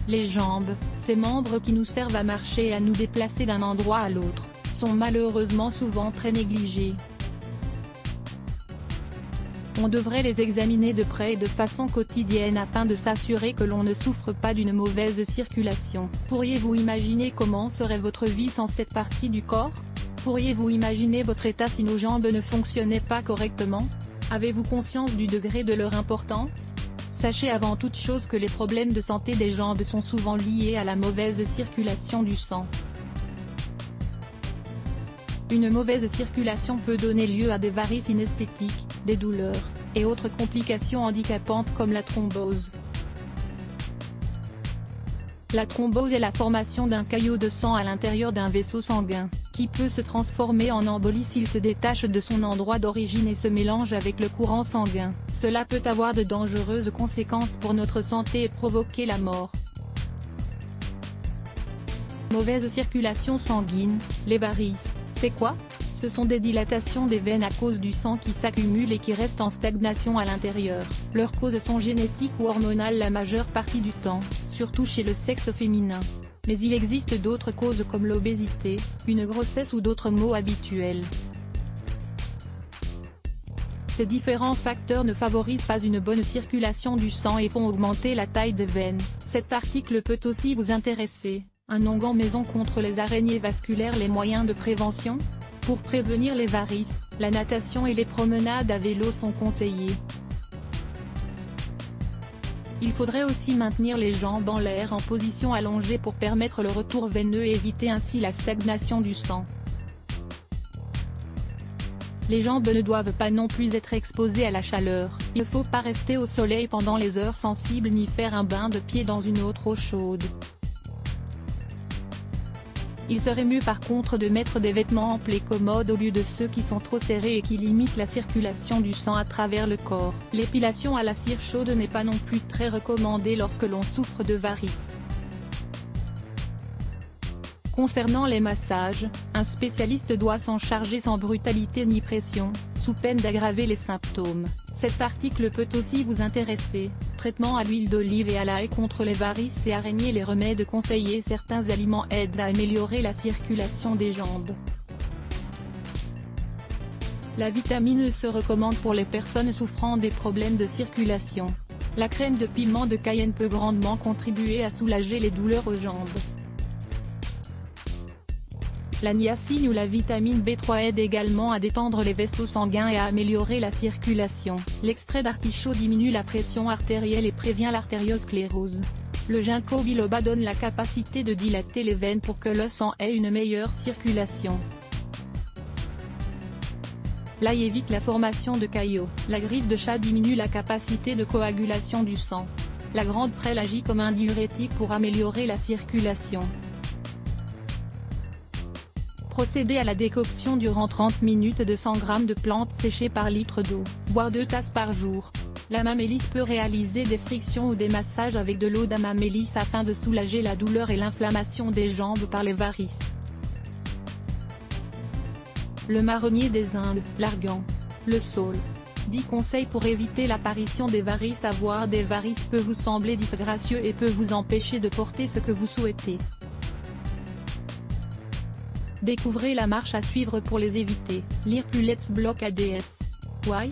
Les jambes, ces membres qui nous servent à marcher et à nous déplacer d'un endroit à l'autre, sont malheureusement souvent très négligés. On devrait les examiner de près et de façon quotidienne afin de s'assurer que l'on ne souffre pas d'une mauvaise circulation. Pourriez-vous imaginer comment serait votre vie sans cette partie du corps? Pourriez-vous imaginer votre état si nos jambes ne fonctionnaient pas correctement? Avez-vous conscience du degré de leur importance? Sachez avant toute chose que les problèmes de santé des jambes sont souvent liés à la mauvaise circulation du sang. Une mauvaise circulation peut donner lieu à des varices inesthétiques, des douleurs, et autres complications handicapantes comme la thrombose. La thrombose est la formation d'un caillot de sang à l'intérieur d'un vaisseau sanguin, qui peut se transformer en embolie s'il se détache de son endroit d'origine et se mélange avec le courant sanguin. Cela peut avoir de dangereuses conséquences pour notre santé et provoquer la mort. Mauvaise circulation sanguine, les varices, c'est quoi? Ce sont des dilatations des veines à cause du sang qui s'accumule et qui restent en stagnation à l'intérieur. Leurs causes sont génétiques ou hormonales la majeure partie du temps, surtout chez le sexe féminin. Mais il existe d'autres causes comme l'obésité, une grossesse ou d'autres maux habituels. Ces différents facteurs ne favorisent pas une bonne circulation du sang et font augmenter la taille des veines. Cet article peut aussi vous intéresser. Un onguent maison contre les araignées vasculaires. Les moyens de prévention? Pour prévenir les varices, la natation et les promenades à vélo sont conseillées. Il faudrait aussi maintenir les jambes en l'air en position allongée pour permettre le retour veineux et éviter ainsi la stagnation du sang. Les jambes ne doivent pas non plus être exposées à la chaleur. Il ne faut pas rester au soleil pendant les heures sensibles ni faire un bain de pied dans une autre eau chaude. Il serait mieux par contre de mettre des vêtements amples et commodes au lieu de ceux qui sont trop serrés et qui limitent la circulation du sang à travers le corps. L'épilation à la cire chaude n'est pas non plus très recommandée lorsque l'on souffre de varices. Concernant les massages, un spécialiste doit s'en charger sans brutalité ni pression, sous peine d'aggraver les symptômes. Cet article peut aussi vous intéresser. Traitement à l'huile d'olive et à l'ail contre les varices et araignées. Les remèdes conseillés. Certains aliments aident à améliorer la circulation des jambes. La vitamine E se recommande pour les personnes souffrant des problèmes de circulation. La graine de piment de Cayenne peut grandement contribuer à soulager les douleurs aux jambes. La niacine ou la vitamine B3 aide également à détendre les vaisseaux sanguins et à améliorer la circulation. L'extrait d'artichaut diminue la pression artérielle et prévient l'artériosclérose. Le ginkgo biloba donne la capacité de dilater les veines pour que le sang ait une meilleure circulation. L'ail évite la formation de caillots. La griffe de chat diminue la capacité de coagulation du sang. La grande prêle agit comme un diurétique pour améliorer la circulation. Procédez à la décoction durant 30 minutes de 100 g de plantes séchées par litre d'eau. Boire 2 tasses par jour. La mamélis peut réaliser des frictions ou des massages avec de l'eau d'amamélis afin de soulager la douleur et l'inflammation des jambes par les varices. Le marronnier des Indes, l'argan. Le saule. 10 conseils pour éviter l'apparition des varices. Avoir des varices peut vous sembler disgracieux et peut vous empêcher de porter ce que vous souhaitez. Découvrez la marche à suivre pour les éviter. Lire plus Let's Block ADS. Why?